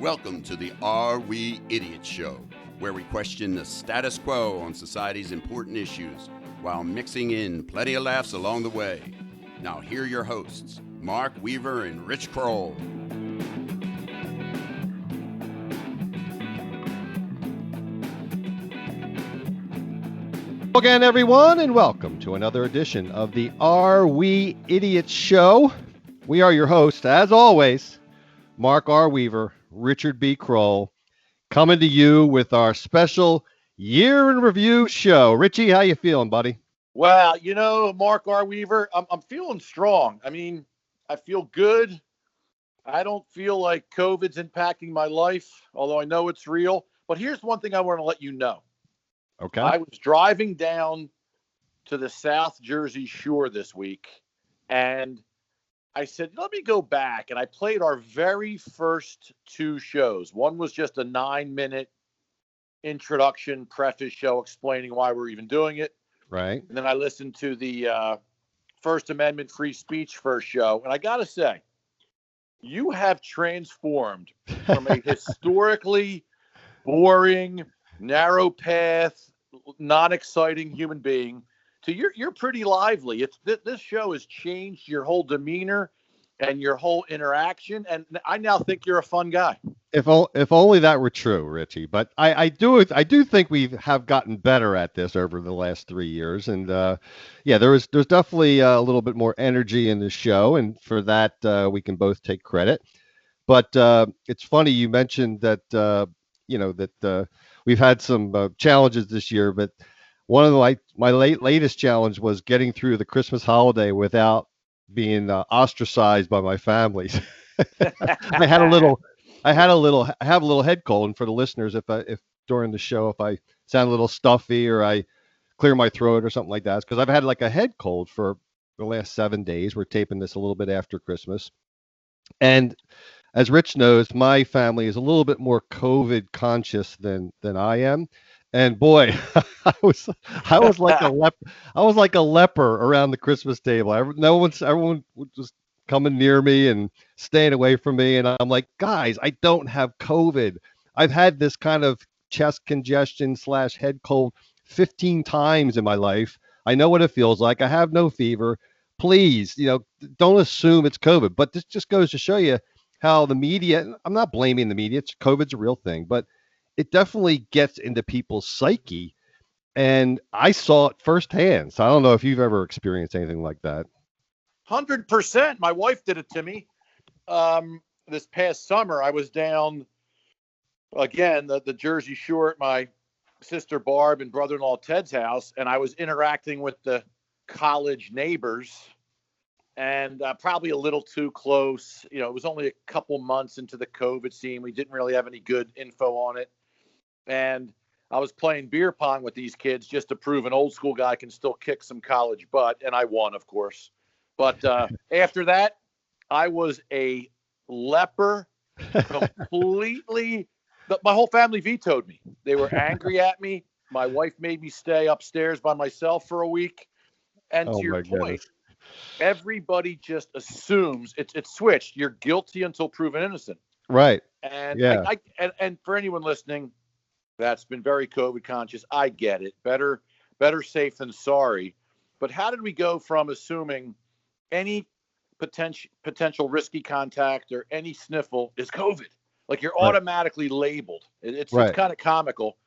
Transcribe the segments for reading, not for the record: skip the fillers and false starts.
Welcome to the Are We Idiots Show, where we question the status quo on society's important issues while mixing in plenty of laughs along the way. Now here are your hosts, Mark Weaver and Rich Kroll. Again, everyone, and welcome to another edition of the Are We Idiots Show. We are your hosts, as always, Mark R. Weaver, Richard B. Kroll, coming to you with our special year in review show. Richie, how you feeling, buddy? Well, Mark R. Weaver, I'm feeling strong. I mean, I feel good. I don't feel like COVID's impacting my life, although I know it's real. But here's one thing I want to let you know. Okay. I was driving down to the South Jersey Shore this week, and I said, let me go back. And I played our very first two shows. One was just a 9-minute introduction preface show explaining why we're even doing it. Right. And then I listened to the First Amendment free speech first show. And I got to say, you have transformed from a historically boring, narrow path, non-exciting human being to you're pretty lively. This show has changed your whole demeanor and your whole interaction. And I now think you're a fun guy. If only that were true, Richie. But I do think we have gotten better at this over the last 3 years, and there's definitely a little bit more energy in the show, and for that we can both take credit. But it's funny you mentioned that we've had some challenges this year, but one of my latest challenge was getting through the Christmas holiday without being ostracized by my family. I have a little head cold, and for the listeners, if during the show if I sound a little stuffy or I clear my throat or something like that, it's because I've had like a head cold for the last 7 days. We're taping this a little bit after Christmas, and as Rich knows, my family is a little bit more COVID conscious than I am. And boy, I was like a leper around the Christmas table. Everyone was just coming near me and staying away from me. And I'm like, guys, I don't have COVID. I've had this kind of chest congestion / head cold 15 times in my life. I know what it feels like. I have no fever. Please, don't assume it's COVID. But this just goes to show you how the media, I'm not blaming the media. COVID's a real thing, but it definitely gets into people's psyche. And I saw it firsthand. So I don't know if you've ever experienced anything like that. 100%. My wife did it to me. This past summer, I was down again, the Jersey Shore at my sister Barb and brother-in-law Ted's house, and I was interacting with the college neighbors, and probably a little too close. It was only a couple months into the COVID scene. We didn't really have any good info on it. And I was playing beer pong with these kids just to prove an old school guy can still kick some college butt. And I won, of course. But after that, I was a leper completely. My whole family vetoed me. They were angry at me. My wife made me stay upstairs by myself for a week. And to your point, everybody just assumes it's switched. You're guilty until proven innocent. Right. And yeah. And for anyone listening that's been very COVID conscious, I get it. Better safe than sorry. But how did we go from assuming any potential risky contact or any sniffle is COVID? Like you're automatically labeled. It's kind of comical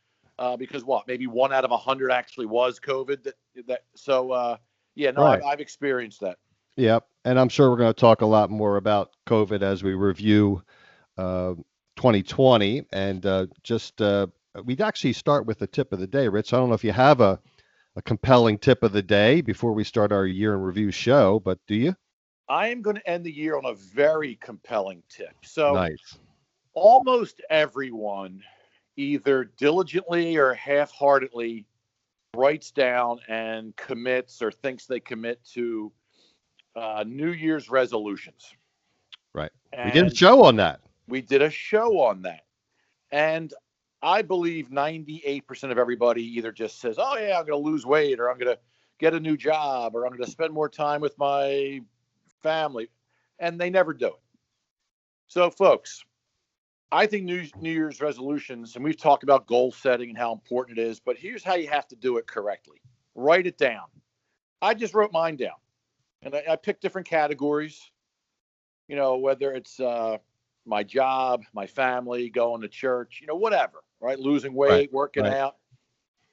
because maybe 1 out of 100 actually was COVID. I've experienced that. Yep. And I'm sure we're going to talk a lot more about COVID as we review 2020. And we'd actually start with the tip of the day, Rich. I don't know if you have a compelling tip of the day before we start our year in review show, but do you? I am going to end the year on a very compelling tip. So nice. Almost everyone either diligently or half-heartedly writes down and commits or thinks they commit to New Year's resolutions. Right. And we did a show on that. We did a show on that. And I believe 98% of everybody either just says, oh, yeah, I'm going to lose weight, or I'm going to get a new job, or I'm going to spend more time with my family. And they never do it. So, folks, I think New Year's resolutions, and we've talked about goal setting and how important it is, but here's how you have to do it correctly. Write it down. I just wrote mine down, and I picked different categories, whether it's my job, my family, going to church, whatever, right? Losing weight, Right, working right. out.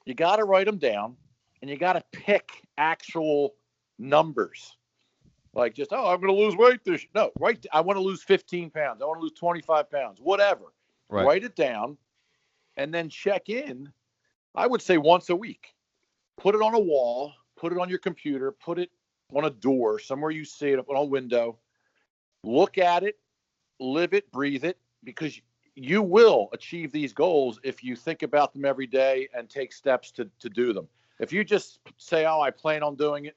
You got to write them down, and you got to pick actual numbers. Like just, I'm going to lose weight this. No, right. I want to lose 15 pounds. I want to lose 25 pounds, whatever. Right. Write it down and then check in. I would say once a week. Put it on a wall, put it on your computer, put it on a door, somewhere you see it, on a window. Look at it, live it, breathe it, because you will achieve these goals if you think about them every day and take steps to do them. If you just say, I plan on doing it,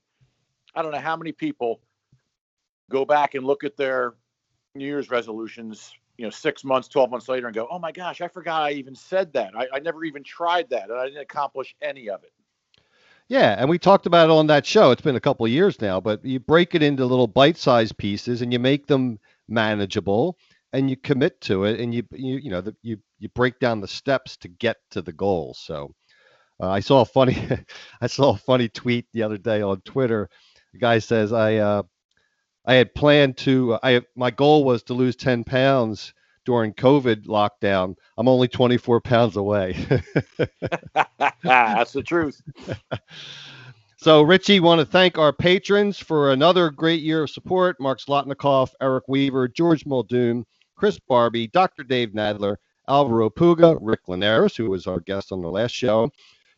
I don't know how many people go back and look at their New Year's resolutions, 6 months, 12 months later and go, oh my gosh, I forgot I even said that. I never even tried that, and I didn't accomplish any of it. Yeah, and we talked about it on that show. It's been a couple of years now, but you break it into little bite-sized pieces and you make them manageable and you commit to it, and you break down the steps to get to the goal. So I saw a funny I saw a funny tweet the other day on Twitter. The guy says I had planned to my goal was to lose 10 pounds during COVID lockdown. I'm only 24 pounds away. That's the truth. So, Richie, want to thank our patrons for another great year of support. Mark Zlotnikoff, Eric Weaver, George Muldoon, Chris Barbie, Dr. Dave Nadler, Alvaro Puga, Rick Linares, who was our guest on the last show,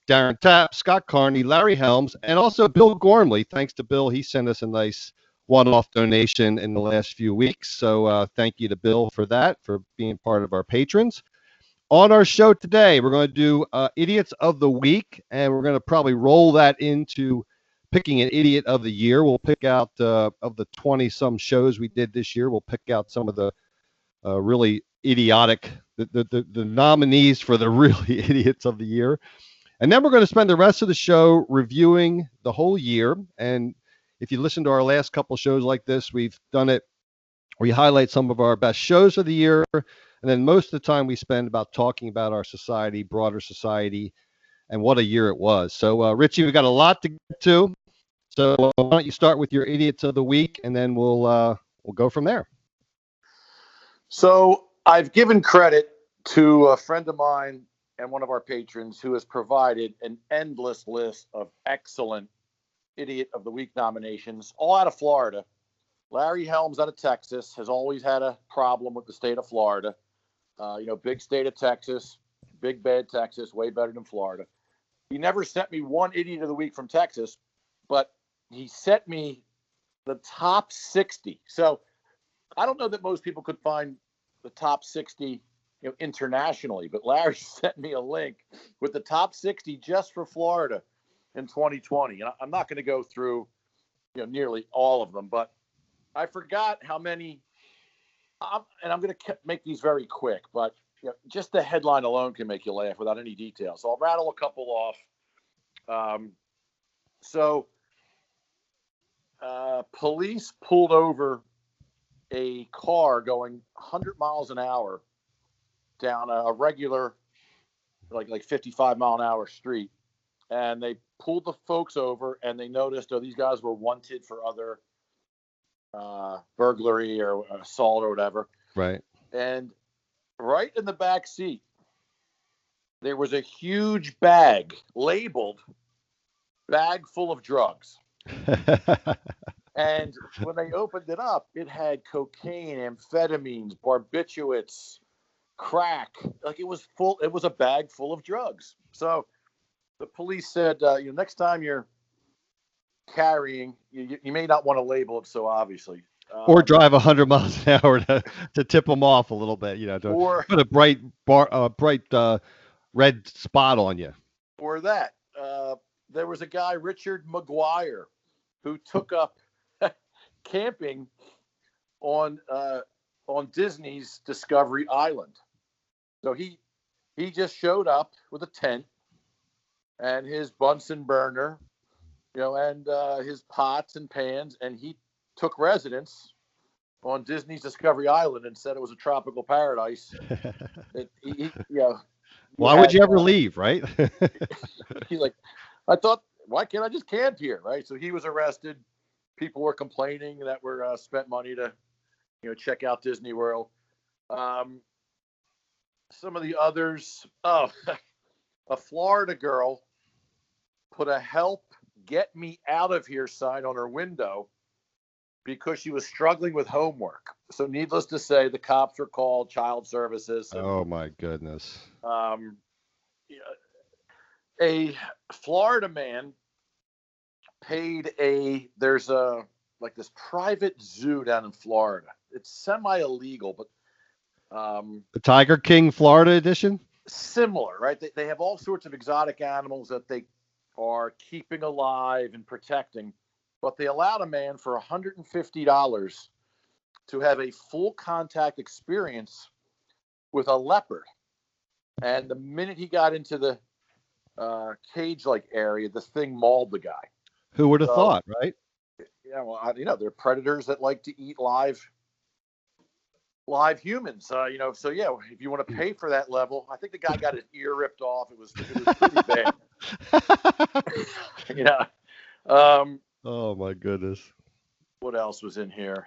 Darren Tapp, Scott Carney, Larry Helms, and also Bill Gormley. Thanks to Bill. He sent us a nice one-off donation in the last few weeks. So thank you to Bill for that, for being part of our patrons. On our show today, we're going to do Idiots of the Week, and we're going to probably roll that into picking an Idiot of the Year. We'll pick out, of the 20-some shows we did this year, we'll pick out some of the really idiotic, the nominees for the really Idiots of the Year. And then we're going to spend the rest of the show reviewing the whole year. And if you listen to our last couple shows like this, we've done it. We highlight some of our best shows of the year. And then most of the time we spend about talking about our society, broader society, and what a year it was. So, Richie, we've got a lot to get to. So why don't you start with your Idiots of the Week, and then we'll go from there. So I've given credit to a friend of mine and one of our patrons who has provided an endless list of excellent Idiot of the Week nominations, all out of Florida. Larry Helms out of Texas has always had a problem with the state of Florida. Big state of Texas, big bad Texas, way better than Florida. He never sent me one Idiot of the Week from Texas, but he sent me the top 60. So I don't know that most people could find the top 60 internationally, but Larry sent me a link with the top 60 just for Florida in 2020. And I'm not going to go through nearly all of them, but I forgot how many, and I'm going to make these very quick, but just the headline alone can make you laugh without any details. So I'll rattle a couple off. Police pulled over a car going 100 miles an hour down a regular, like 55 mile an hour street. And they pulled the folks over and they noticed, these guys were wanted for other burglary or assault or whatever. Right. And right in the back seat, there was a huge bag labeled "bag full of drugs." And when they opened it up, it had cocaine, amphetamines, barbiturates, crack. Like it was full. It was a bag full of drugs. So the police said, next time you're carrying, you may not want to label it so obviously. Or drive 100 miles an hour to tip them off a little bit, to put a bright red spot on you. Or that. There was a guy, Richard McGuire, who took up camping on Disney's Discovery Island. So he just showed up with a tent and his Bunsen burner, and his pots and pans, and he took residence on Disney's Discovery Island and said it was a tropical paradise. Why would you ever leave, right? He's like, I thought, why can't I just camp here, right? So he was arrested. People were complaining that we're spent money to, check out Disney World. Some of the others. Oh, a Florida girl put a "Help, get me out of here" sign on her window because she was struggling with homework. So needless to say, the cops were called, child services. Oh my goodness. A Florida man paid there's this private zoo down in Florida. It's semi-illegal, but the Tiger King Florida edition? Similar, right? They have all sorts of exotic animals that they are keeping alive and protecting, but they allowed a man for $150 to have a full contact experience with a leopard. And the minute he got into the cage-like area, the thing mauled the guy. Who would have thought, right? Yeah, well, they're predators that like to eat live humans. So yeah, if you want to pay for that level, I think the guy got his ear ripped off. It was pretty bad. Oh my goodness. What else was in here?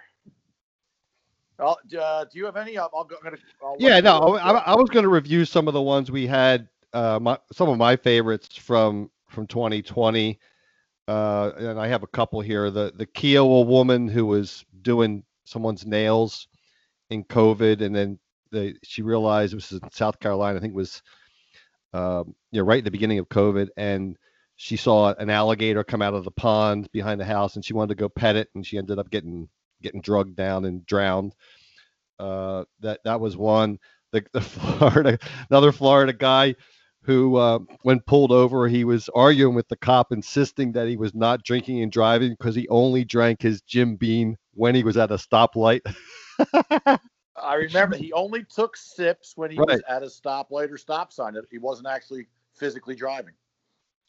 Do you have any? I was going to review some of the ones we had. Some of my favorites from 2020. And I have a couple here. The Kiowa woman who was doing someone's nails in COVID, and then she realized, this was in South Carolina, I think it was right at the beginning of COVID, and she saw an alligator come out of the pond behind the house, and she wanted to go pet it, and she ended up getting drugged down and drowned. That was one. Another Florida guy who, when pulled over, he was arguing with the cop, insisting that he was not drinking and driving because he only drank his Jim Beam when he was at a stoplight. I remember he only took sips when he was at a stoplight or stop sign. He wasn't actually physically driving.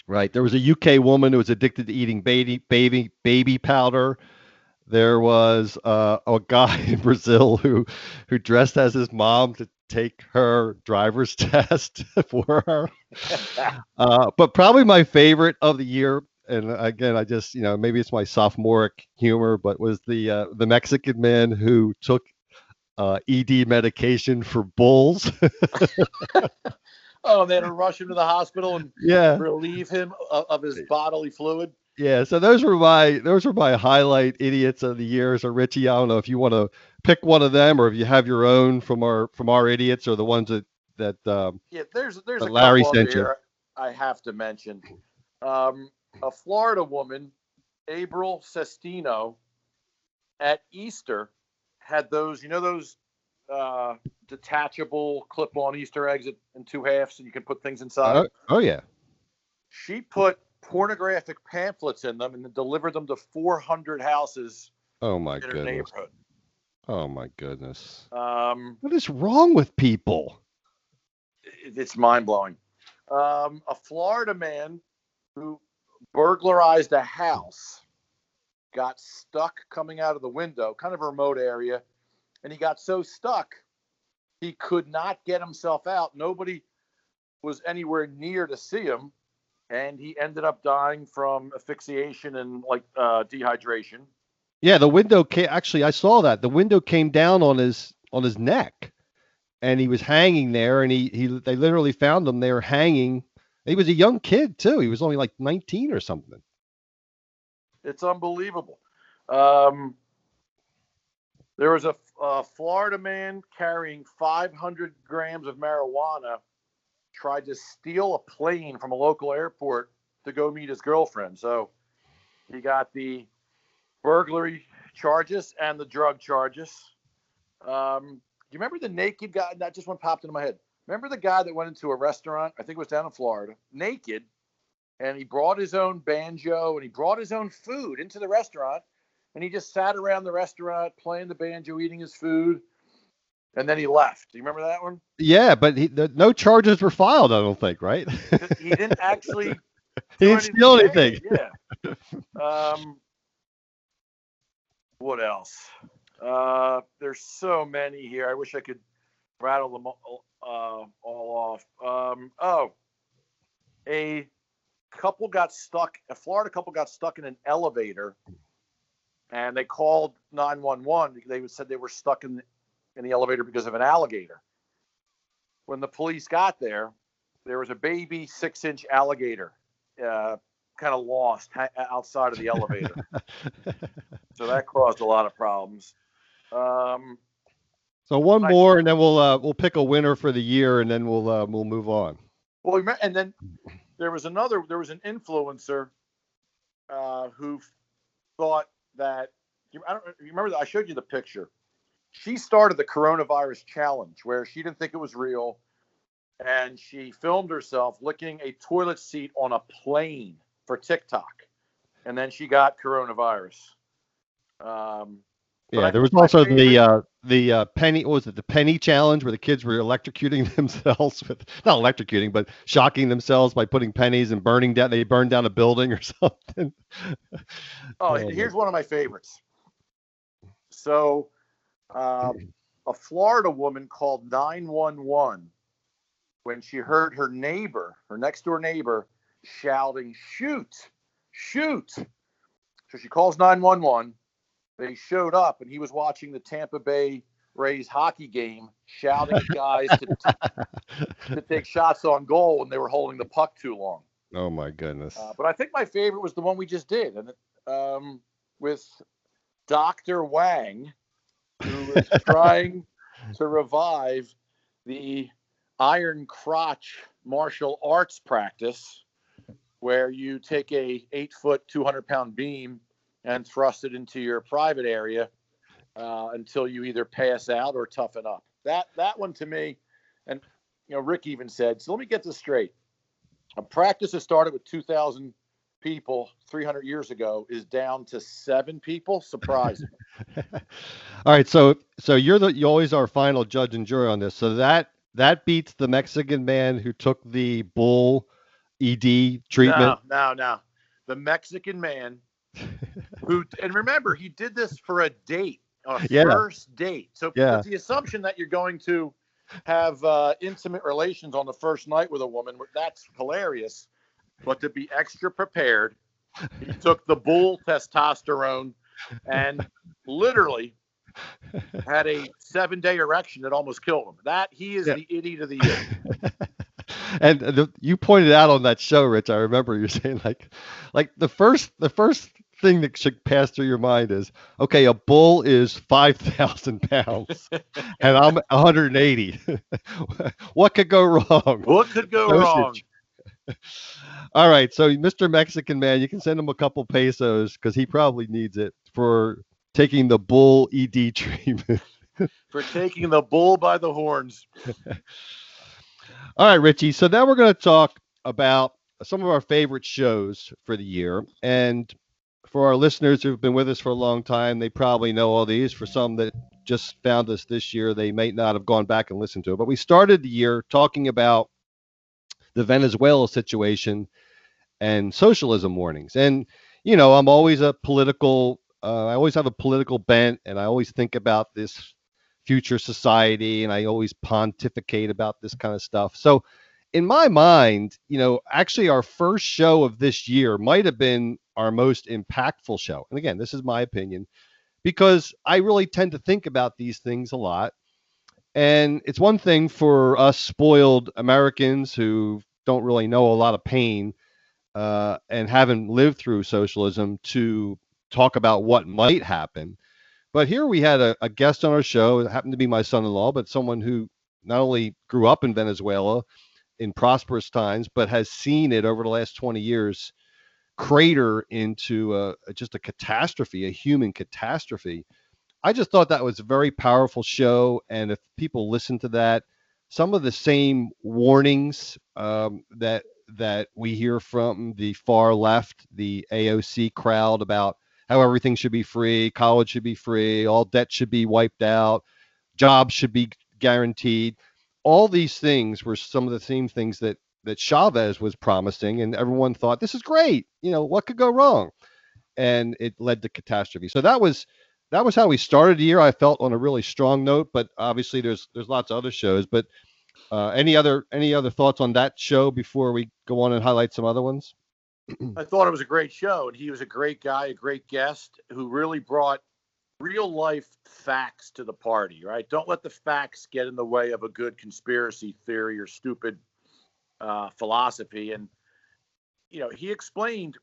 Right. There was a UK woman who was addicted to eating baby powder. There was a guy in Brazil who dressed as his mom to take her driver's test for her. But probably my favorite of the year, and again, I just, maybe it's my sophomoric humor, but was the Mexican man who took ED medication for bulls. Oh, they had to rush him to the hospital and relieve him of his bodily fluid. Yeah, so those were my highlight idiots of the year. So Richie, I don't know if you want to pick one of them, or if you have your own from our idiots, or the ones that there's that a Larry couple sent you. Here I have to mention. A Florida woman, April Sestino, at Easter had those detachable clip-on Easter eggs in two halves, and you can put things inside. Oh yeah. She put pornographic pamphlets in them and then delivered them to 400 houses. Oh my in her goodness. neighborhood. Oh my goodness. What is wrong with people? It's mind-blowing. A Florida man who burglarized a house got stuck coming out of the window, kind of a remote area, and he got so stuck he could not get himself out. Nobody was anywhere near to see him, and he ended up dying from asphyxiation and dehydration. Yeah, the window actually, I saw that. The window came down on his neck, and he was hanging there, and they literally found him there hanging. He was a young kid too. He was only like 19 or something. It's unbelievable. There was a Florida man carrying 500 grams of marijuana, tried to steal a plane from a local airport to go meet his girlfriend. So he got the burglary charges and the drug charges. You remember the naked guy? That just one popped into my head. Remember the guy that went into a restaurant? I think it was down in Florida, naked, and he brought his own banjo and he brought his own food into the restaurant, and he just sat around the restaurant playing the banjo, eating his food, and then he left. Do you remember that one? Yeah, but no charges were filed, I don't think, right? He didn't actually he didn't steal anything. Yeah. What else? There's so many here. I wish I could rattle them all off. A Florida couple got stuck in an elevator, and they called 911. They said they were stuck in the elevator because of an alligator. When the police got there, there was a baby 6-inch alligator kind of lost outside of the elevator. So that caused a lot of problems. So one more, and then we'll pick a winner for the year, and then we'll move on. Well, and then there was an influencer who thought that you remember that I showed you the picture. She started the coronavirus challenge where she didn't think it was real, and she filmed herself licking a toilet seat on a plane for TikTok, and then she got coronavirus. Yeah, there was also the penny. What was it? The penny challenge, where the kids were electrocuting themselves not electrocuting, but shocking themselves by putting pennies and burning down. They burned down a building or something. Here's one of my favorites. So, a Florida woman called 911 when she heard her next door neighbor, shouting, "Shoot, shoot!" So she calls 911. They showed up, and he was watching the Tampa Bay Rays hockey game, shouting at guys to take shots on goal, and they were holding the puck too long. Oh my goodness! But I think my favorite was the one we just did, and with Dr. Wang, who is trying to revive the iron crotch martial arts practice, where you take a 8-foot, 200-pound beam and thrust it into your private area until you either pass out or toughen up. That one to me, and Rick even said, so let me get this straight. A practice that started with 2,000 people 300 years ago is down to 7 people. Surprising. All right, so you always our final judge and jury on this. So that beats the Mexican man who took the bull ED treatment. No. The Mexican man who, and remember, he did this for a date, first date. So with the assumption that you're going to have intimate relations on the first night with a woman, that's hilarious. But to be extra prepared, he took the bull testosterone and literally had a 7-day erection that almost killed him. He is the idiot of the year. And you pointed out on that show, Rich, I remember you saying like the first thing that should pass through your mind is, okay, a bull is 5,000 pounds and I'm 180. What could go wrong? What could go wrong? All right, so Mr. Mexican man, you can send him a couple pesos because he probably needs it for taking the bull ED treatment. For taking the bull by the horns. All right, Richie. So now we're going to talk about some of our favorite shows for the year. And for our listeners who've been with us for a long time, they probably know all these. For some that just found us this year, they may not have gone back and listened to it. But we started the year talking about the Venezuela situation and socialism warnings. And, I'm always I always have a political bent, and I always think about this future society, and I always pontificate about this kind of stuff. So in my mind, actually our first show of this year might have been our most impactful show. And again, this is my opinion, because I really tend to think about these things a lot. And it's one thing for us spoiled Americans who don't really know a lot of pain and haven't lived through socialism to talk about what might happen. But here we had a guest on our show. It happened to be my son-in-law, but someone who not only grew up in Venezuela in prosperous times, but has seen it over the last 20 years crater into just a catastrophe, a human catastrophe. I just thought that was a very powerful show. And if people listen to that, some of the same warnings that we hear from the far left, the AOC crowd about how everything should be free, college should be free, all debt should be wiped out, jobs should be guaranteed. All these things were some of the same things that Chavez was promising, and everyone thought, this is great. What could go wrong? And it led to catastrophe. So that was that was how we started the year. I felt on a really strong note, but obviously there's lots of other shows. But any other thoughts on that show before we go on and highlight some other ones? I thought it was a great show, and he was a great guy, a great guest who really brought real life facts to the party, right? Don't let the facts get in the way of a good conspiracy theory or stupid philosophy. And, he explained,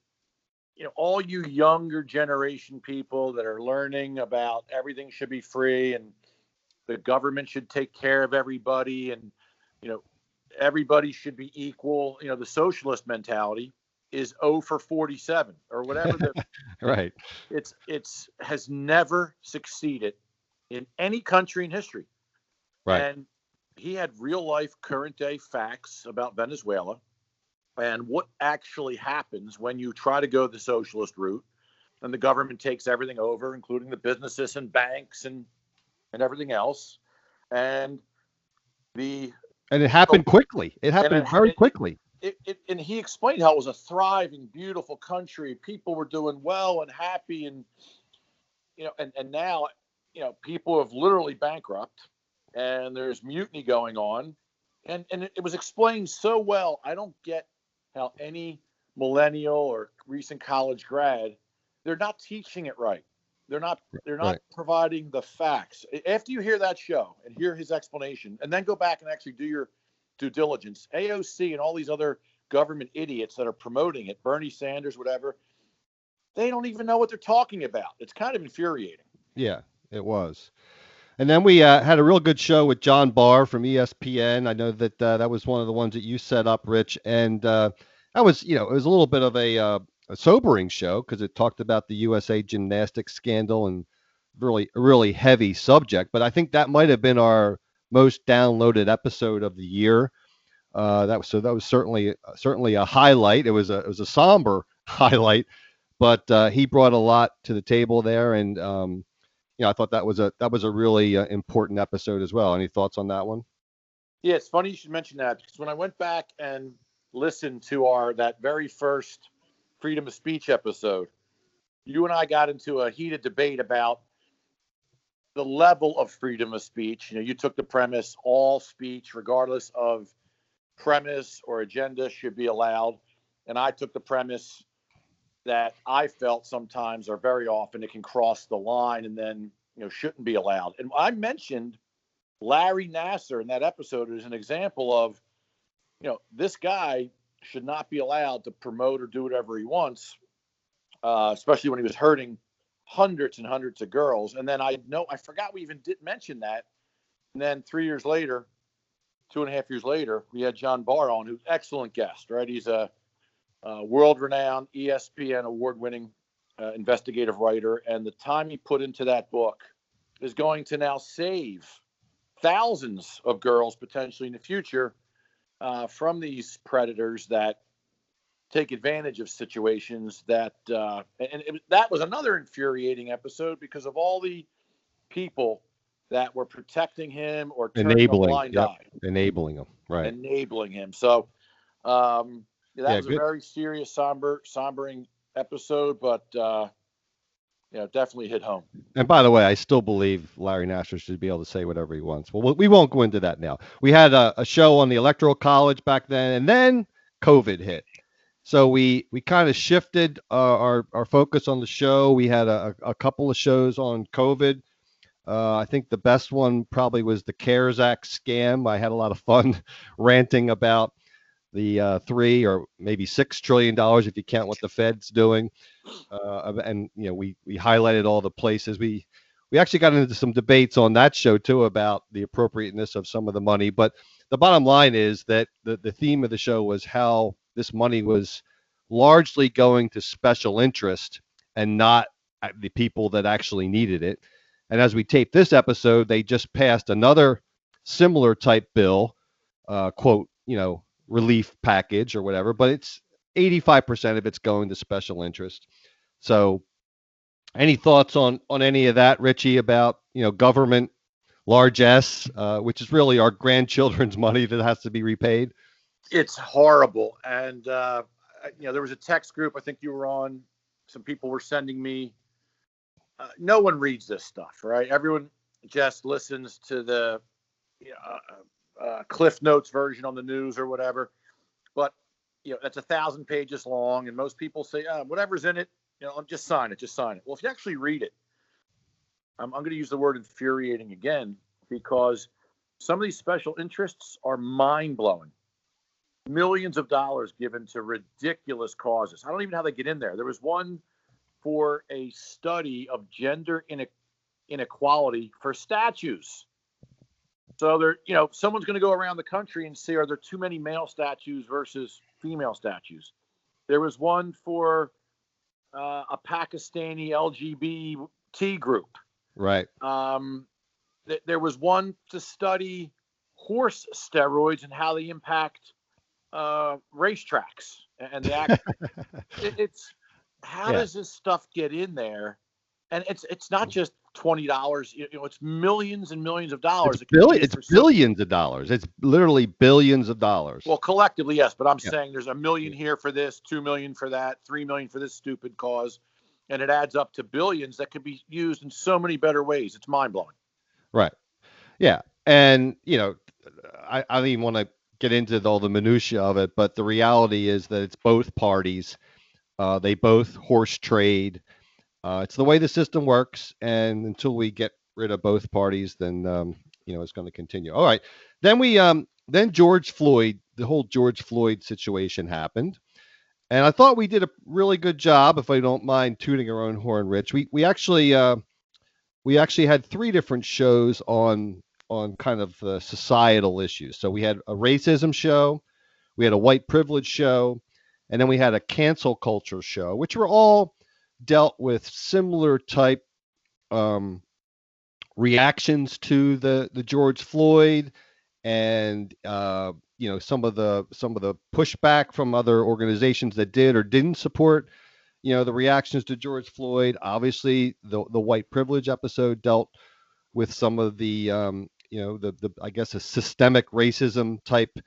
all you younger generation people that are learning about everything should be free and the government should take care of everybody and, everybody should be equal. The socialist mentality is 0 for 47 or whatever. Right. It's has never succeeded in any country in history. Right. And he had real life current day facts about Venezuela and what actually happens when you try to go the socialist route and the government takes everything over, including the businesses and banks and everything else. And it happened quickly. It happened very quickly. And he explained how it was a thriving, beautiful country. People were doing well and happy. And, and now, people have literally bankrupt and there's mutiny going on. And it was explained so well. I don't get how any millennial or recent college grad, they're not teaching it right. They're not right. Providing the facts. After you hear that show and hear his explanation, and then go back and actually do your due diligence, AOC and all these other government idiots that are promoting it, Bernie Sanders, whatever, they don't even know what they're talking about. It's kind of infuriating. Yeah, it was. And then we had a real good show with John Barr from ESPN. I know that that was one of the ones that you set up, Rich, and that was, it was a little bit of a sobering show because it talked about the USA Gymnastics scandal and really heavy subject. But I think that might have been our most downloaded episode of the year. That was certainly a highlight. It was a somber highlight, but he brought a lot to the table there, and I thought that was a really important episode as well. Any thoughts on that one? Yeah, it's funny you should mention that because when I went back and listened to that very first freedom of speech episode, you and I got into a heated debate about the level of freedom of speech. You took the premise all speech, regardless of premise or agenda, should be allowed. And I took the premise that I felt sometimes or very often it can cross the line and then, shouldn't be allowed. And I mentioned Larry Nassar in that episode as an example of, this guy should not be allowed to promote or do whatever he wants, especially when he was hurting hundreds and hundreds of girls. And then I forgot we even did mention that. And then 3 years later, 2.5 years later, we had John Barr on, who's an excellent guest, right? He's a world-renowned ESPN award-winning investigative writer. And the time he put into that book is going to now save thousands of girls potentially in the future from these predators that take advantage of situations that that was another infuriating episode because of all the people that were protecting him or turning a blind eye. Enabling him, right. Enabling him. So that was a very serious, sombering episode, but definitely hit home. And by the way, I still believe Larry Nassar should be able to say whatever he wants. Well, we won't go into that now. We had a show on the Electoral College back then, and then COVID hit. So we kind of shifted our focus on the show. We had a couple of shows on COVID. I think the best one probably was the CARES Act scam. I had a lot of fun ranting about the $3 or maybe $6 trillion if you count what the Fed's doing. And we highlighted all the places. We actually got into some debates on that show too about the appropriateness of some of the money. But the bottom line is that the theme of the show was how this money was largely going to special interest and not the people that actually needed it. And as we tape this episode, they just passed another similar type bill, quote, relief package or whatever, but it's 85% of it's going to special interest. So any thoughts on any of that, Richie, about, government largesse, which is really our grandchildren's money that has to be repaid? It's horrible. And, there was a text group I think you were on. Some people were sending me no one reads this stuff, right? Everyone just listens to the Cliff Notes version on the news or whatever. But that's 1,000 pages long, and most people say, whatever's in it, just sign it, just sign it. Well, if you actually read it, I'm going to use the word infuriating again, because some of these special interests are mind-blowing. Millions of dollars given to ridiculous causes. I don't even know how they get in there. There was one for a study of gender inequality for statues. So someone's going to go around the country and see, are there too many male statues versus female statues? There was one for a Pakistani LGBT group. Right. There was one to study horse steroids and how they impact racetracks and the act. It's how does this stuff get in there? And it's not just $20. It's millions and millions of dollars. It's billions of dollars. It's literally billions of dollars. Well, collectively, yes, but I'm saying there's $1 million here for this, $2 million for that, $3 million for this stupid cause, and it adds up to billions that could be used in so many better ways. It's mind blowing. Right. Yeah, and I don't even want to get into all the minutia of it, but the reality is that it's both parties. They both horse trade. It's the way the system works, and until we get rid of both parties, then it's going to continue. All right, then George Floyd, the whole George Floyd situation happened, and I thought we did a really good job. If I don't mind tooting our own horn, Rich, we actually had 3 different shows on kind of societal issues. So we had a racism show, we had a white privilege show, and then we had a cancel culture show, which were all dealt with similar type reactions to the George Floyd, and some of the pushback from other organizations that did or didn't support the reactions to George Floyd. Obviously, the white privilege episode dealt with some of the I guess a systemic racism type,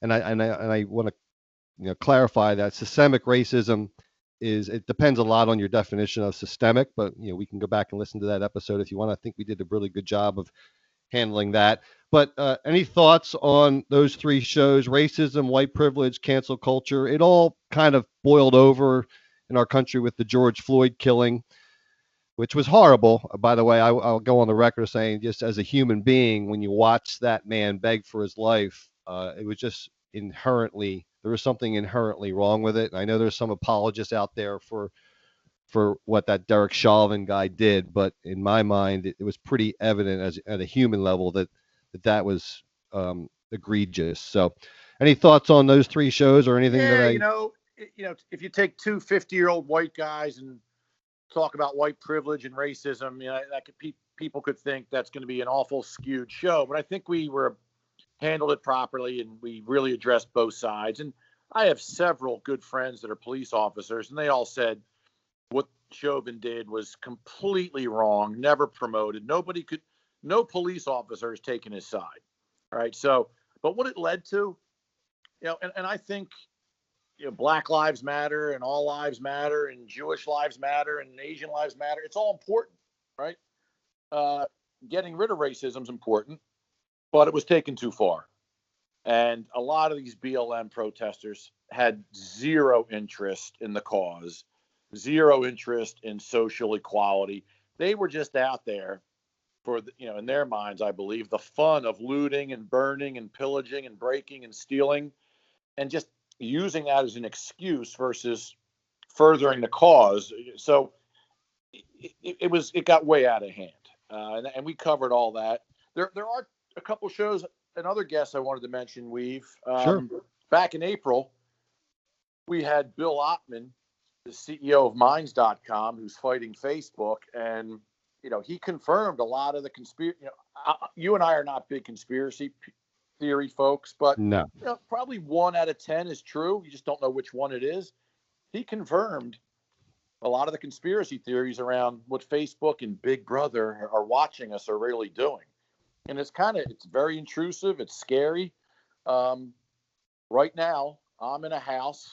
and I want to clarify that systemic racism it depends a lot on your definition of systemic, but we can go back and listen to that episode if you want. I think we did a really good job of handling that. But any thoughts on those 3 shows: racism, white privilege, cancel culture? It all kind of boiled over in our country with the George Floyd killing, which was horrible. By the way, I'll go on the record saying, just as a human being, when you watch that man beg for his life, it was just there was something inherently wrong with it. And I know there's some apologists out there for what that Derek Chauvin guy did, but in my mind, it was pretty evident at a human level that was egregious. So, any thoughts on those 3 shows or anything if you take 2 50-year-old white guys and talk about white privilege and racism, people could think that's going to be an awful skewed show, but I think we handled it properly, and we really addressed both sides. And I have several good friends that are police officers, and they all said what Chauvin did was completely wrong, never promoted. No police officer has taken his side. All right. So, but what it led to, and I think, Black Lives Matter and all lives matter and Jewish lives matter and Asian lives matter. It's all important, right? Getting rid of racism is important, but it was taken too far. And a lot of these BLM protesters had zero interest in the cause, zero interest in social equality. They were just out there for, in their minds, I believe, the fun of looting and burning and pillaging and breaking and stealing, and just using that as an excuse versus furthering the cause. So it got way out of hand, and we covered all that. There are a couple shows. Another guest I wanted to mention, Sure. Back in April, we had Bill Ottman, the CEO of Minds.com, who's fighting Facebook, and he confirmed a lot of the conspiracy. You and I are not big conspiracy theory folks, but No. Probably 1 out of 10 is true. You just don't know which one it is. He confirmed a lot of the conspiracy theories around what Facebook and Big Brother are watching us are really doing. And it's very intrusive. It's scary. Right now, I'm in a house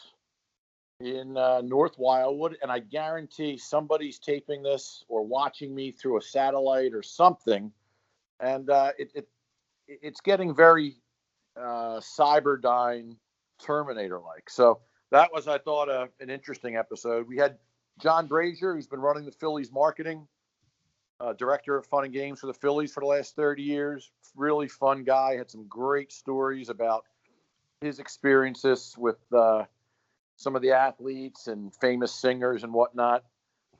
in North Wildwood, and I guarantee somebody's taping this or watching me through a satellite or something, and it's getting very Cyberdyne Terminator-like. So that was, I thought, an interesting episode. We had John Brazier, who's been running the Phillies marketing, director of fun and games for the Phillies for the last 30 years. Really fun guy. Had some great stories about his experiences with some of the athletes and famous singers and whatnot.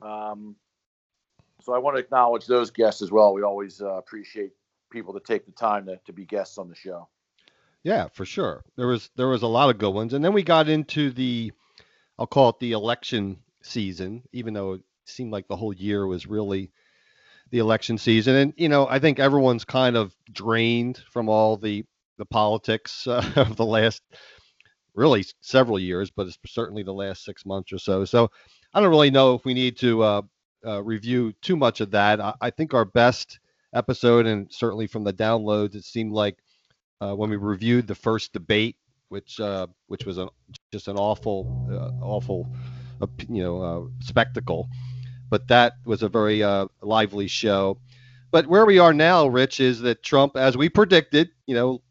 So I want to acknowledge those guests as well. We always appreciate people that take the time to be guests on the show. Yeah, for sure. There was a lot of good ones, and then we got into I'll call it the election season, even though it seemed like the whole year was really the election season. And I think everyone's kind of drained from all the politics of the last really several years, but it's certainly the last 6 months or so. So I don't really know if we need to review too much of that. I think our best episode, and certainly from the downloads, it seemed like when we reviewed the first debate, which was just an awful spectacle. But that was a very lively show. But where we are now, Rich, is that Trump, as we predicted,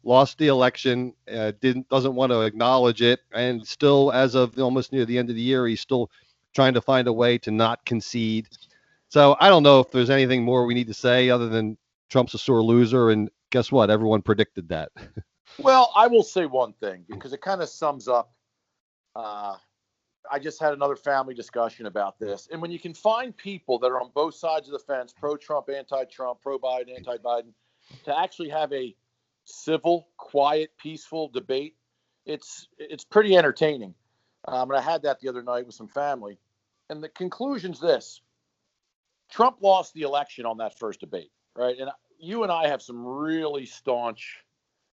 lost the election, doesn't want to acknowledge it, and still, as of almost near the end of the year, he's still trying to find a way to not concede. So I don't know if there's anything more we need to say other than Trump's a sore loser, and guess what? Everyone predicted that. Well, I will say one thing because it kind of sums up. I just had another family discussion about this. And when you can find people that are on both sides of the fence, pro-Trump, anti-Trump, pro-Biden, anti-Biden, to actually have a civil, quiet, peaceful debate, it's pretty entertaining. And I had that the other night with some family. And the conclusion's this. Trump lost the election on that first debate, right? And you and I have some really staunch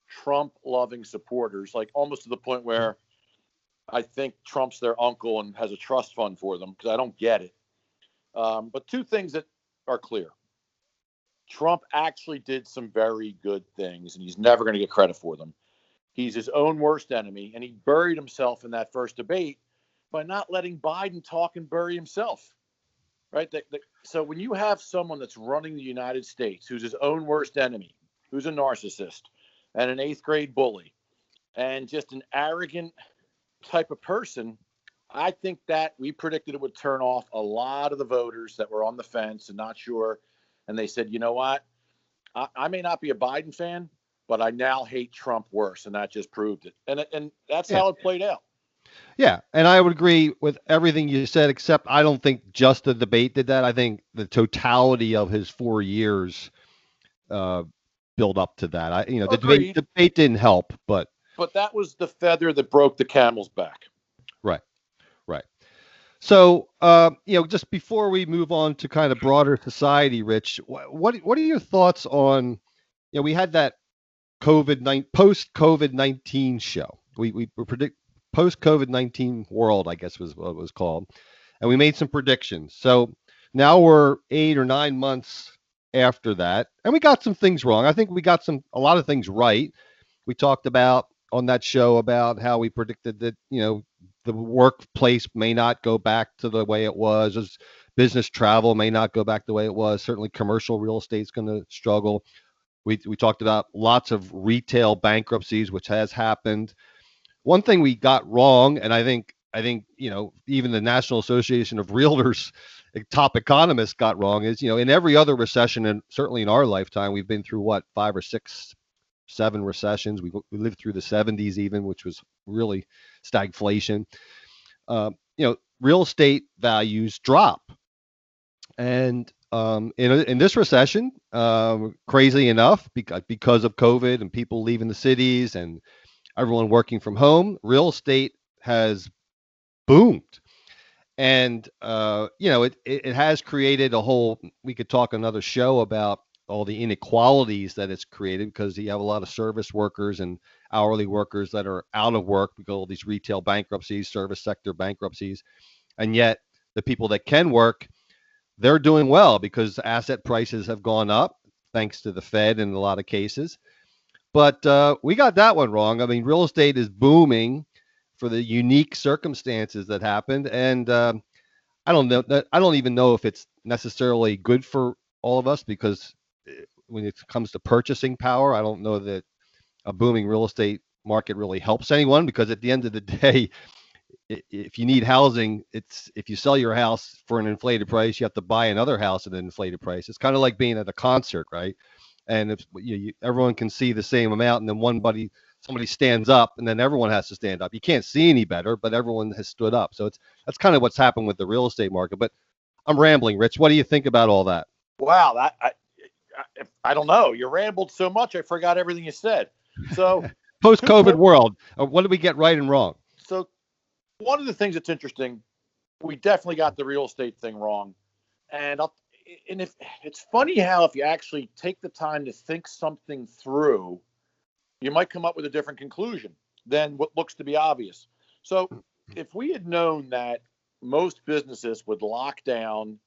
Trump-loving supporters, like almost to the point where I think Trump's their uncle and has a trust fund for them because I don't get it. But two things that are clear. Trump actually did some very good things, and he's never going to get credit for them. He's his own worst enemy, and he buried himself in that first debate by not letting Biden talk and bury himself. Right? So when you have someone that's running the United States who's his own worst enemy, who's a narcissist and an eighth grade bully and just an arrogant type of person, I think that we predicted it would turn off a lot of the voters that were on the fence and not sure. And they said, you know what? I may not be a Biden fan, but I now hate Trump worse. And that just proved it. And that's how it played out. Yeah. And I would agree with everything you said, except I don't think just the debate did that. I think the totality of his 4 years build up to that. The debate didn't help, but that was the feather that broke the camel's back. Right. So, just before we move on to kind of broader society, Rich, what are your thoughts on, we had that post-COVID-19 show. We predict post-COVID-19 world, I guess was what it was called. And we made some predictions. So now we're 8 or 9 months after that, and we got some things wrong. I think we got a lot of things right. We talked about on that show about how we predicted that, the workplace may not go back to the way it was. As business travel may not go back the way it was. Certainly commercial real estate is going to struggle. We talked about lots of retail bankruptcies, which has happened. One thing we got wrong, and I think even the National Association of Realtors top economists got wrong, is, in every other recession, and certainly in our lifetime, we've been through 5 or 6, 7 recessions. We lived through the 70s even, which was really stagflation. Real estate values drop. And in this recession, crazy enough, because of COVID and people leaving the cities and everyone working from home, real estate has boomed. And, it has created a whole, we could talk another show about all the inequalities that it's created, because you have a lot of service workers and hourly workers that are out of work because of all these retail bankruptcies, service sector bankruptcies. And yet the people that can work, they're doing well because asset prices have gone up thanks to the Fed in a lot of cases. But we got that one wrong. I mean, real estate is booming for the unique circumstances that happened. And I don't know that I don't even know if it's necessarily good for all of us because when it comes to purchasing power, I don't know that a booming real estate market really helps anyone because at the end of the day, if you need housing, it's if you sell your house for an inflated price, you have to buy another house at an inflated price. It's kind of like being at a concert, right? And if everyone can see the same amount, and then somebody stands up, and then everyone has to stand up. You can't see any better, but everyone has stood up. So that's kind of what's happened with the real estate market. But I'm rambling, Rich. What do you think about all that? Wow, I don't know. You rambled so much, I forgot everything you said. So post-COVID world, what did we get right and wrong? So one of the things that's interesting, we definitely got the real estate thing wrong. And if it's funny how if you actually take the time to think something through, you might come up with a different conclusion than what looks to be obvious. So if we had known that most businesses would lock down,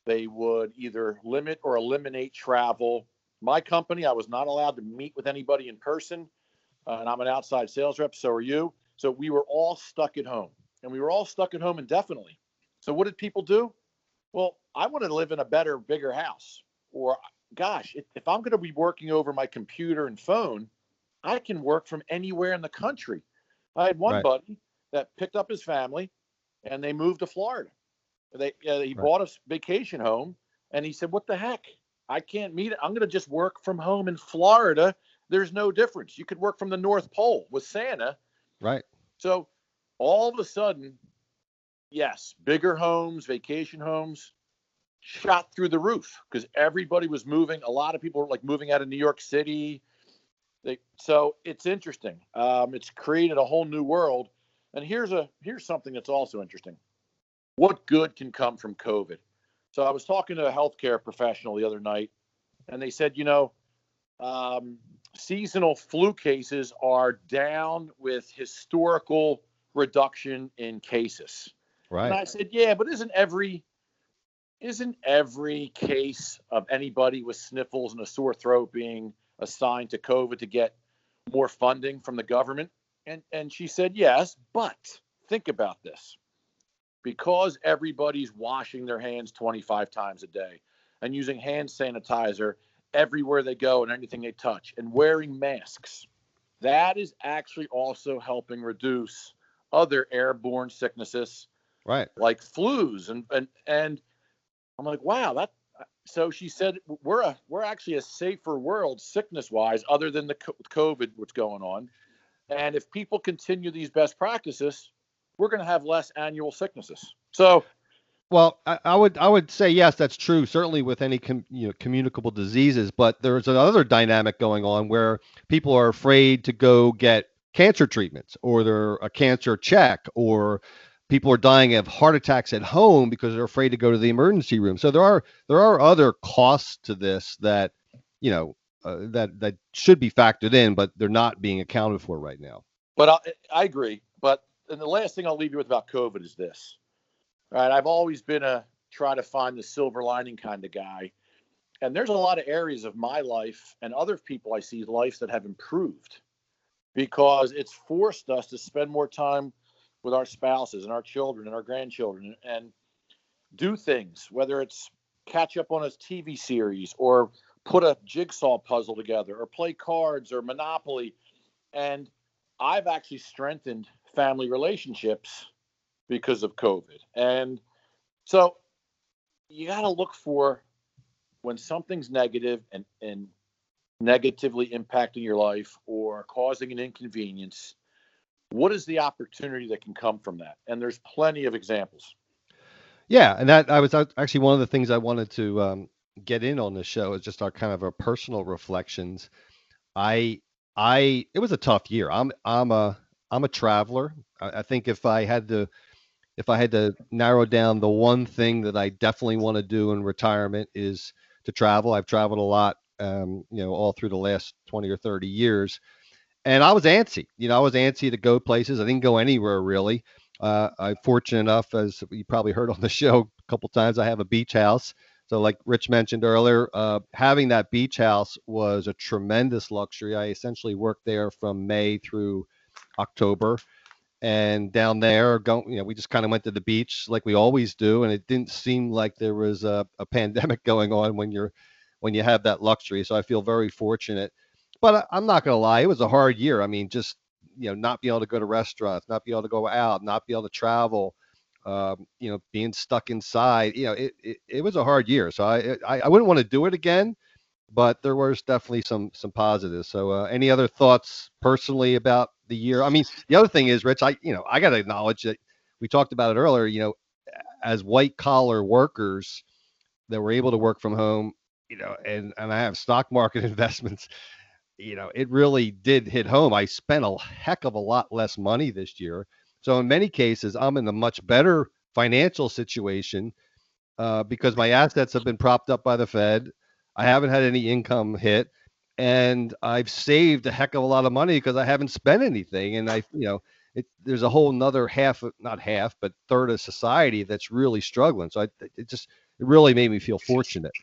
they would either limit or eliminate travel. My company, I was not allowed to meet with anybody in person, and I'm an outside sales rep, so are you. So we were all stuck at home, and we were all stuck at home indefinitely. So what did people do? Well, I want to live in a better, bigger house. Or, gosh, if I'm going to be working over my computer and phone, I can work from anywhere in the country. I had one buddy that picked up his family, and they moved to Florida. He bought a vacation home, and he said, what the heck? I can't meet it. I'm going to just work from home in Florida. There's no difference. You could work from the North Pole with Santa. Right. So all of a sudden, yes, bigger homes, vacation homes shot through the roof because everybody was moving. A lot of people were like moving out of New York City. So it's interesting. It's created a whole new world. And here's something that's also interesting. What good can come from COVID? So I was talking to a healthcare professional the other night, and they said, seasonal flu cases are down with historical reduction in cases. Right. And I said, yeah, but isn't every case of anybody with sniffles and a sore throat being assigned to COVID to get more funding from the government? And she said, yes, but think about this. Because everybody's washing their hands 25 times a day and using hand sanitizer everywhere they go and anything they touch and wearing masks, that is actually also helping reduce other airborne sicknesses, right, like flus. And I'm like, wow, so she said, we're actually a safer world sickness wise, other than the COVID, what's going on. And if people continue these best practices, we're going to have less annual sicknesses. So, well, I would say yes, that's true. Certainly with any communicable diseases, but there's another dynamic going on where people are afraid to go get cancer treatments, or they're a cancer check, or people are dying of heart attacks at home because they're afraid to go to the emergency room. So there are other costs to this that that should be factored in, but they're not being accounted for right now. But I agree. And the last thing I'll leave you with about COVID is this. All right, I've always been a try to find the silver lining kind of guy. And there's a lot of areas of my life and other people I see lives that have improved because it's forced us to spend more time with our spouses and our children and our grandchildren and do things, whether it's catch up on a TV series or put a jigsaw puzzle together or play cards or Monopoly. And I've actually strengthened family relationships because of COVID. And so you got to look for when something's negative and negatively impacting your life or causing an inconvenience, what is the opportunity that can come from that? And there's plenty of examples. Yeah. And that I was actually one of the things I wanted to get in on the show is just our kind of our personal reflections. It was a tough year. I'm a traveler. I think if I had to narrow down the one thing that I definitely want to do in retirement is to travel. I've traveled a lot, all through the last 20 or 30 years. And I was antsy. I was antsy to go places. I didn't go anywhere really. I'm fortunate enough, as you probably heard on the show a couple times, I have a beach house. So like Rich mentioned earlier, having that beach house was a tremendous luxury. I essentially worked there from May through October. And down there, we just kind of went to the beach like we always do, and it didn't seem like there was a pandemic going on when you have that luxury. So I feel very fortunate. But I'm not going to lie, it was a hard year. I mean, just not be able to go to restaurants, not be able to go out, not be able to travel, being stuck inside. It was a hard year. So I wouldn't want to do it again, but there was definitely some positives. So any other thoughts personally about the year? I mean, the other thing is, Rich, I got to acknowledge that we talked about it earlier. As white collar workers that were able to work from home, and I have stock market investments. It really did hit home. I spent a heck of a lot less money this year. So in many cases, I'm in a much better financial situation because my assets have been propped up by the Fed. I haven't had any income hit, and I've saved a heck of a lot of money because I haven't spent anything. And there's a whole nother not half, but third of society that's really struggling. So it really made me feel fortunate.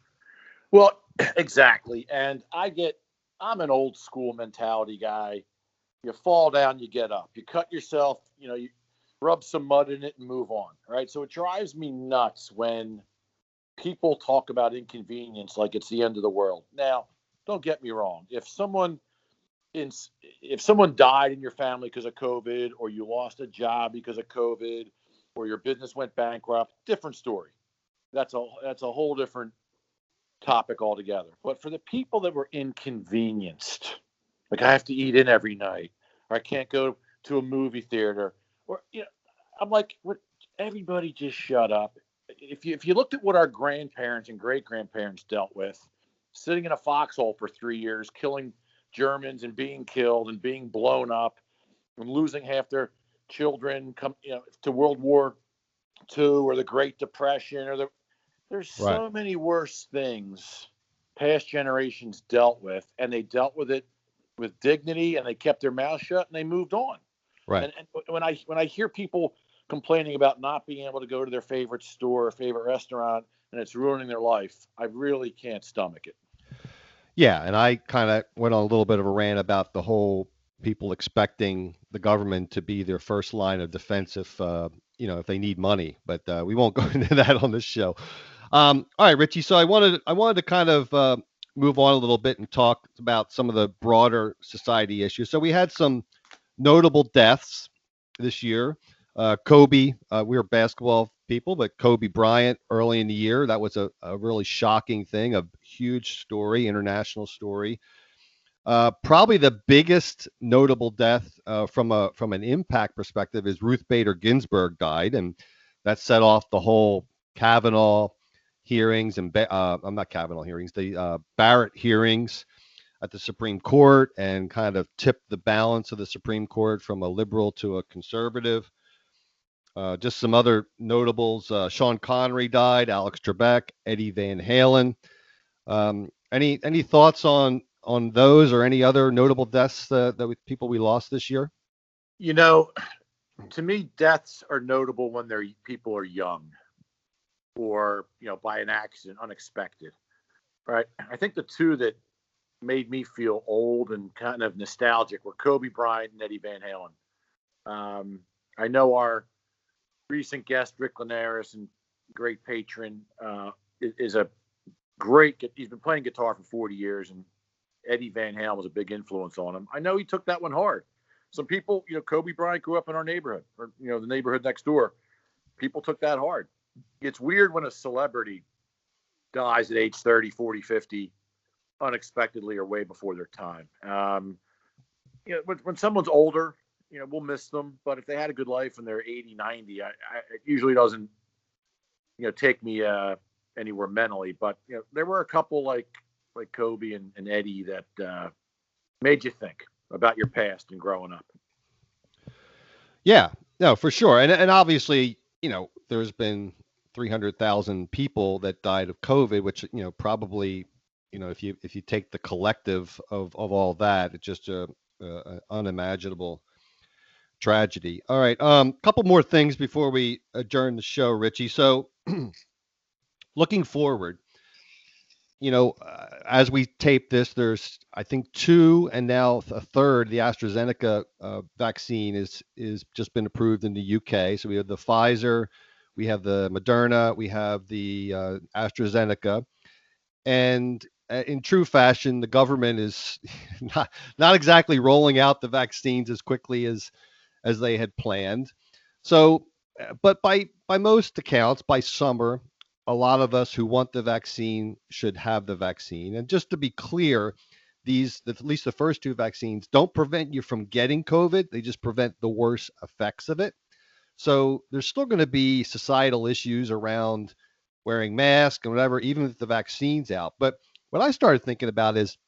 Well, exactly. And I'm an old school mentality guy. You fall down, you get up. You cut yourself, you rub some mud in it and move on, right? So it drives me nuts when people talk about inconvenience like it's the end of the world. Now, don't get me wrong. If someone died in your family because of COVID, or you lost a job because of COVID, or your business went bankrupt, different story. That's a whole different topic altogether. But for the people that were inconvenienced, like I have to eat in every night, or I can't go to a movie theater, or I'm like, what? Everybody just shut up. If you looked at what our grandparents and great grandparents dealt with, sitting in a foxhole for 3 years, killing Germans and being killed and being blown up and losing half their children, to World War II or the Great Depression, there's so many worse things past generations dealt with, and they dealt with it with dignity, and they kept their mouth shut, and they moved on. Right. And when I hear people complaining about not being able to go to their favorite store or favorite restaurant, and it's ruining their life, I really can't stomach it. Yeah, and I kind of went on a little bit of a rant about the whole people expecting the government to be their first line of defense if they need money, but we won't go into that on this show. All right, Richie. So I wanted to kind of move on a little bit and talk about some of the broader society issues. So we had some notable deaths this year. Kobe, we were basketball people, but Kobe Bryant early in the year, that was a really shocking thing, a huge story, international story. Probably the biggest notable death from an impact perspective is Ruth Bader Ginsburg died, and that set off the whole Kavanaugh hearings and I'm not Kavanaugh hearings, the Barrett hearings at the Supreme Court, and kind of tipped the balance of the Supreme Court from a liberal to a conservative. Just some other notables: Sean Connery died, Alex Trebek, Eddie Van Halen. Any thoughts on those or any other notable deaths people we lost this year? To me, deaths are notable when people are young, or by an accident, unexpected. Right? I think the two that made me feel old and kind of nostalgic were Kobe Bryant and Eddie Van Halen. I know our recent guest, Rick Linares, and great patron, is a great. He's been playing guitar for 40 years, and Eddie Van Halen was a big influence on him. I know he took that one hard. Some people, Kobe Bryant grew up in our neighborhood, or the neighborhood next door. People took that hard. It's weird when a celebrity dies at age 30, 40, 50, unexpectedly or way before their time. When someone's older, we'll miss them. But if they had a good life and they're 80, 90, it usually doesn't, take me anywhere mentally. But there were a couple like Kobe and Eddie that made you think about your past and growing up. Yeah, no, for sure. And obviously, there's been 300,000 people that died of COVID, which, probably, if you take the collective of all that, it's just an unimaginable tragedy. All right. Couple more things before we adjourn the show, Richie. So looking forward, as we tape this, there's I think two and now a third. The AstraZeneca vaccine is just been approved in the UK. So we have the Pfizer, we have the Moderna, we have the AstraZeneca, and in true fashion, the government is not exactly rolling out the vaccines as quickly as they had planned. So, but by most accounts, by summer, a lot of us who want the vaccine should have the vaccine. And just to be clear, at least the first two vaccines don't prevent you from getting COVID. They just prevent the worst effects of it. So there's still going to be societal issues around wearing masks and whatever, even if the vaccine's out. But what I started thinking about is,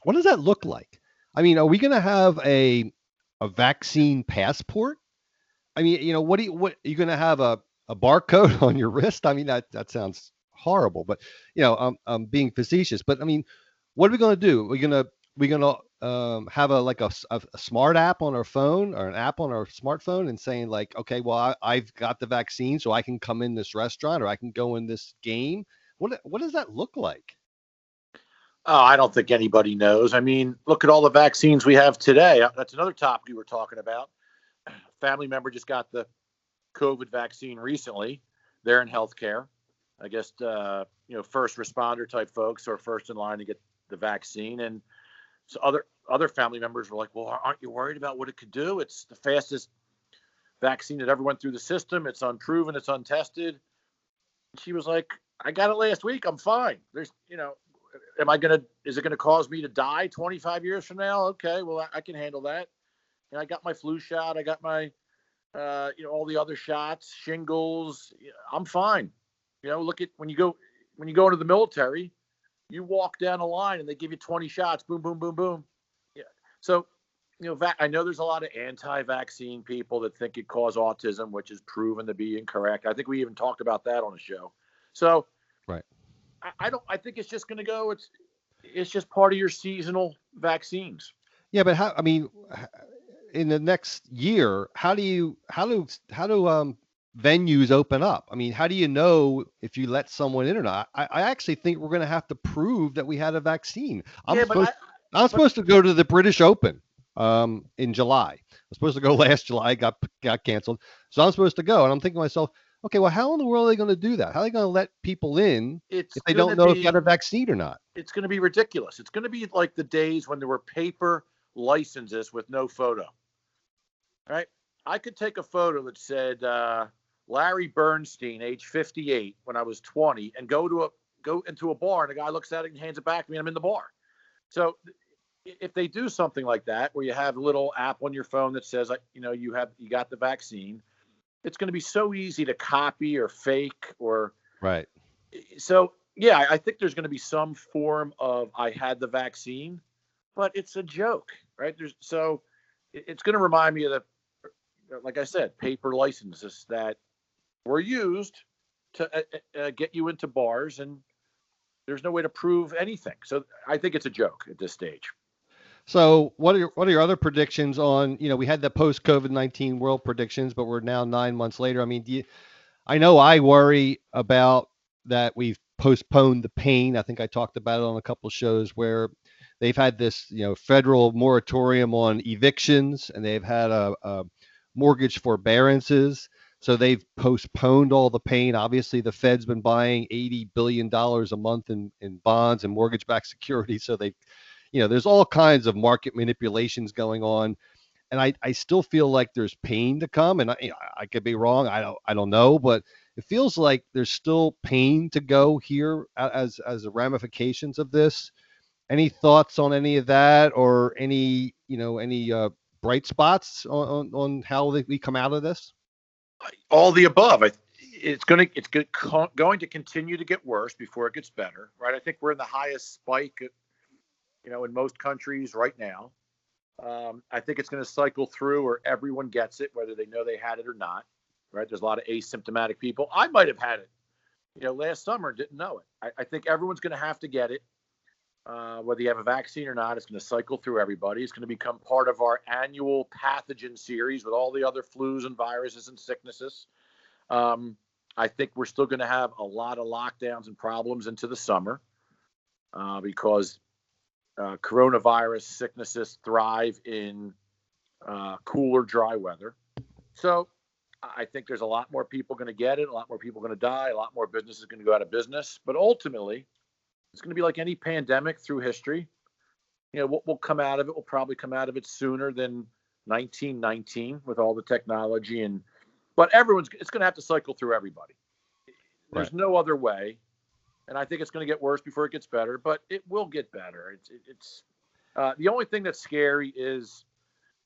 what does that look like? I mean, are we going to have a vaccine passport? I mean, what are you going to have a barcode on your wrist? I mean, that sounds horrible, but I'm being facetious. But I mean, what are we going to do? We going to have a smart app on our phone or an app on our smartphone and saying like, okay, well, I've got the vaccine, so I can come in this restaurant or I can go in this game. What does that look like? Oh, I don't think anybody knows. I mean, look at all the vaccines we have today. That's another topic we were talking about. A family member just got the COVID vaccine recently. They're in healthcare. I guess, first responder type folks are first in line to get the vaccine. And so other family members were like, well, aren't you worried about what it could do? It's the fastest vaccine that ever went through the system. It's unproven. It's untested. And she was like, I got it last week. I'm fine. There's, is it going to cause me to die 25 years from now? Okay, well, I can handle that. I got my flu shot. I got my, all the other shots, shingles. I'm fine. Look at when you go into the military, you walk down a line and they give you 20 shots. Boom, boom, boom, boom. Yeah. So, I know there's a lot of anti-vaccine people that think it caused autism, which is proven to be incorrect. I think we even talked about that on the show. So, right. I think it's just going to go. It's just part of your seasonal vaccines. Yeah, but in the next year, how do venues open up? I mean, how do you know if you let someone in or not? I actually think we're going to have to prove that we had a vaccine. I'm supposed to go to the British Open in July. I was supposed to go last July, got canceled. So I'm supposed to go, and I'm thinking to myself, okay, well, how in the world are they going to do that? How are they going to let people in if they don't know if you got a vaccine or not? It's going to be ridiculous. It's going to be like the days when there were paper licenses with no photo. Right? I could take a photo that said Larry Bernstein, age 58, when I was 20, and go into a bar, and the guy looks at it and hands it back to me, and I'm in the bar. So if they do something like that, where you have a little app on your phone that says, you got the vaccine, it's going to be so easy to copy or fake or right. So yeah, I think there's going to be some form of I had the vaccine, but it's a joke, right? It's going to remind me of like I said, paper licenses that were used to get you into bars, and there's no way to prove anything. So I think it's a joke at this stage. So what are your other predictions on, we had the post COVID-19 world predictions, but we're now 9 months later. I mean, I know I worry about that we've postponed the pain. I think I talked about it on a couple of shows where they've had this, federal moratorium on evictions, and they've had a mortgage forbearances. So they've postponed all the pain. Obviously, the Fed's been buying $80 billion a month in bonds and mortgage-backed securities. So there's all kinds of market manipulations going on. And I still feel like there's pain to come. And I could be wrong. I don't know. But it feels like there's still pain to go here as the ramifications of this. Any thoughts on any of that, or any bright spots on how we come out of this? All the above. It's going to continue to get worse before it gets better, right? I think we're in the highest spike, in most countries right now. I think it's going to cycle through where everyone gets it, whether they know they had it or not, right? There's a lot of asymptomatic people. I might have had it, last summer, didn't know it. I think everyone's going to have to get it. Whether you have a vaccine or not, it's going to cycle through everybody. It's going to become part of our annual pathogen series with all the other flus and viruses and sicknesses. I think we're still going to have a lot of lockdowns and problems into the summer. because coronavirus sicknesses thrive in cooler, dry weather. So I think there's a lot more people going to get it, a lot more people going to die, a lot more businesses going to go out of business. But ultimately, it's going to be like any pandemic through history. We'll come out of it. We'll probably come out of it sooner than 1919 with all the technology but it's going to have to cycle through everybody. There's no other way. And I think it's going to get worse before it gets better, but it will get better. It's the only thing that's scary is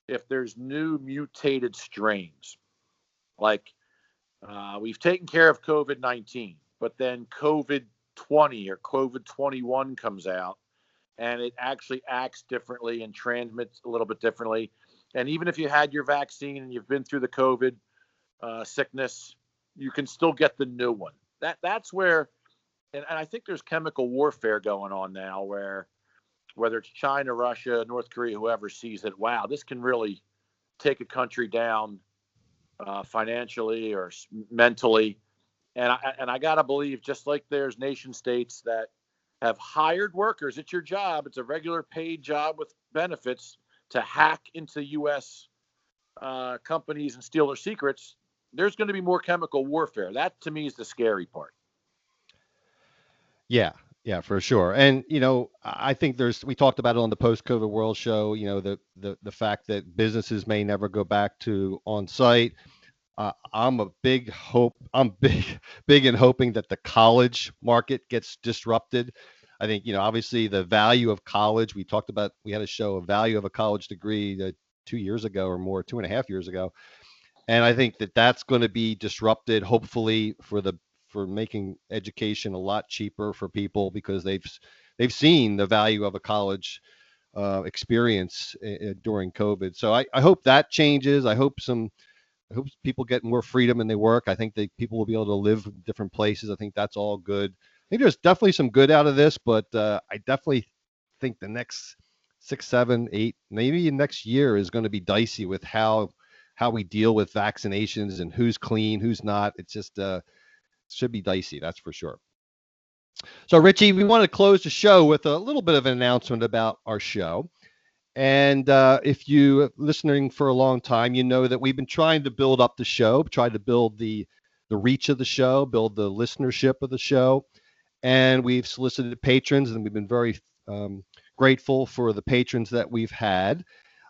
if there's new mutated strains. Like we've taken care of COVID-19, but then COVID-20 or COVID-21 comes out and it actually acts differently and transmits a little bit differently. And even if you had your vaccine and you've been through the COVID sickness, you can still get the new one. That's where, and I think there's chemical warfare going on now where whether it's China, Russia, North Korea, whoever sees it, wow, this can really take a country down financially or mentally. And I got to believe, just like there's nation states that have hired workers, it's your job, it's a regular paid job with benefits to hack into U.S. Companies and steal their secrets. There's going to be more chemical warfare. That to me is the scary part. Yeah, for sure. And I think we talked about it on the post-COVID world show, the fact that businesses may never go back to on-site. I'm big in hoping that the college market gets disrupted. I think, obviously the value of college, we had a show, a value of a college degree 2 years ago or more, 2.5 years ago. And I think that that's going to be disrupted, hopefully, for making education a lot cheaper for people, because they've seen the value of a college experience during COVID. So I hope that changes. I hope people get more freedom in their work. I think people will be able to live in different places. I think that's all good. I think there's definitely some good out of this, but I definitely think the next 6, 7, 8, maybe next year is going to be dicey with how we deal with vaccinations and who's clean, who's not. It's just should be dicey, that's for sure. So, Richie, we want to close the show with a little bit of an announcement about our show. And if you listening for a long time, you know that we've been trying to build up the show, try to build the reach of the show, build the listenership of the show. And we've solicited patrons, and we've been very grateful for the patrons that we've had.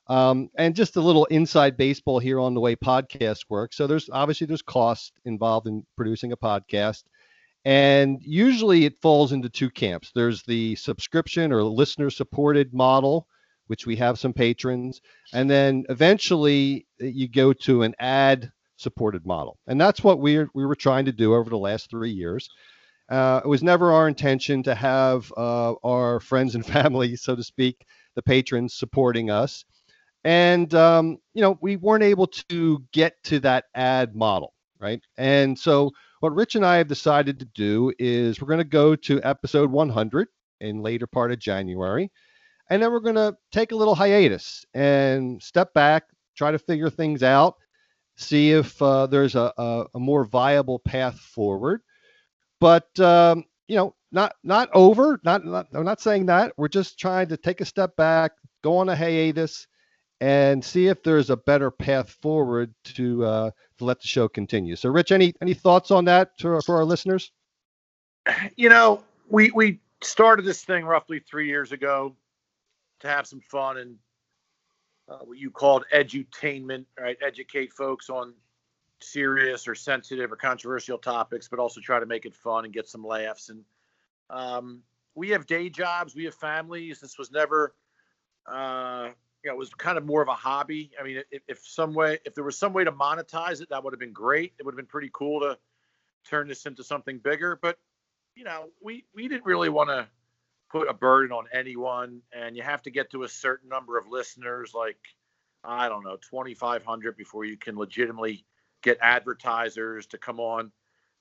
And just a little inside baseball here on the way podcasts work. So there's cost involved in producing a podcast. And usually it falls into two camps. There's the subscription or listener supported model, which we have some patrons. And then eventually you go to an ad supported model. And that's what we were trying to do over the last 3 years. It was never our intention to have our friends and family, so to speak, the patrons supporting us. And, we weren't able to get to that ad model, right? And so what Rich and I have decided to do is we're going to go to episode 100 in later part of January. And then we're going to take a little hiatus and step back, try to figure things out, see if there's a more viable path forward. But, not over, I'm not saying that. We're just trying to take a step back, go on a hiatus, and see if there's a better path forward to let the show continue. So, Rich, any thoughts on that for our listeners? We started this thing roughly 3 years ago to have some fun and what you called edutainment, right? Educate folks on serious or sensitive or controversial topics, but also try to make it fun and get some laughs. And we have day jobs, we have families. This was never, it was kind of more of a hobby. I mean, if there was some way to monetize it, that would have been great. It would have been pretty cool to turn this into something bigger. But, we didn't really want to put a burden on anyone. And you have to get to a certain number of listeners, like, I don't know, 2,500 before you can legitimately get advertisers to come on.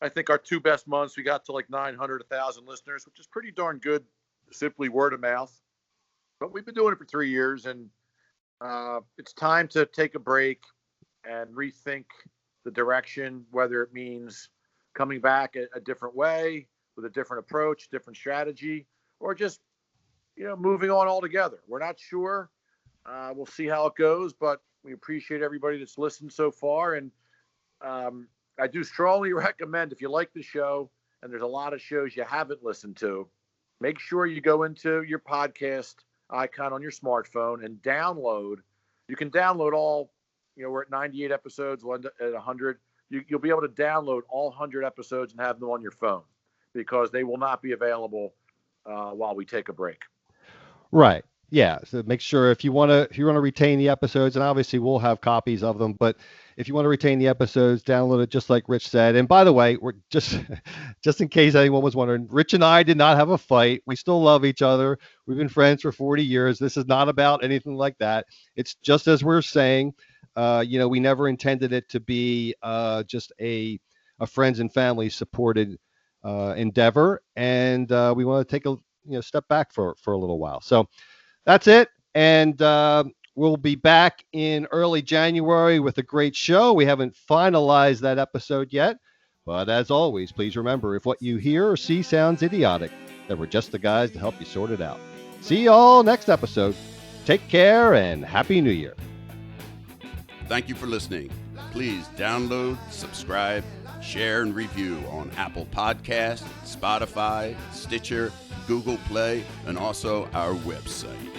I think our 2 best months, we got to like 900, 1,000 listeners, which is pretty darn good, simply word of mouth. But we've been doing it for 3 years, and it's time to take a break and rethink the direction, whether it means coming back a different way with a different approach, different strategy, or just, moving on altogether. We're not sure. We'll see how it goes, but we appreciate everybody that's listened so far. And I do strongly recommend, if you like the show and there's a lot of shows you haven't listened to, make sure you go into your podcast icon on your smartphone and download. You can download all, we're at 98 episodes, we'll end at 100. You'll be able to download all 100 episodes and have them on your phone, because they will not be available while we take a break. Right. Yeah. So make sure if you want to retain the episodes, and obviously we'll have copies of them, but if you want to retain the episodes, download it just like Rich said. And by the way, we're just in case anyone was wondering, Rich and I did not have a fight. We still love each other. We've been friends for 40 years. This is not about anything like that. It's just as we're saying, we never intended it to be just a friends and family supported endeavor. And we want to take a step back for a little while. So that's it. And we'll be back in early January with a great show. We haven't finalized that episode yet. But as always, please remember, if what you hear or see sounds idiotic, then we're just the guys to help you sort it out. See y'all next episode. Take care and Happy New Year. Thank you for listening. Please download, subscribe, share, and review on Apple Podcasts, Spotify, Stitcher, Google Play, and also our website.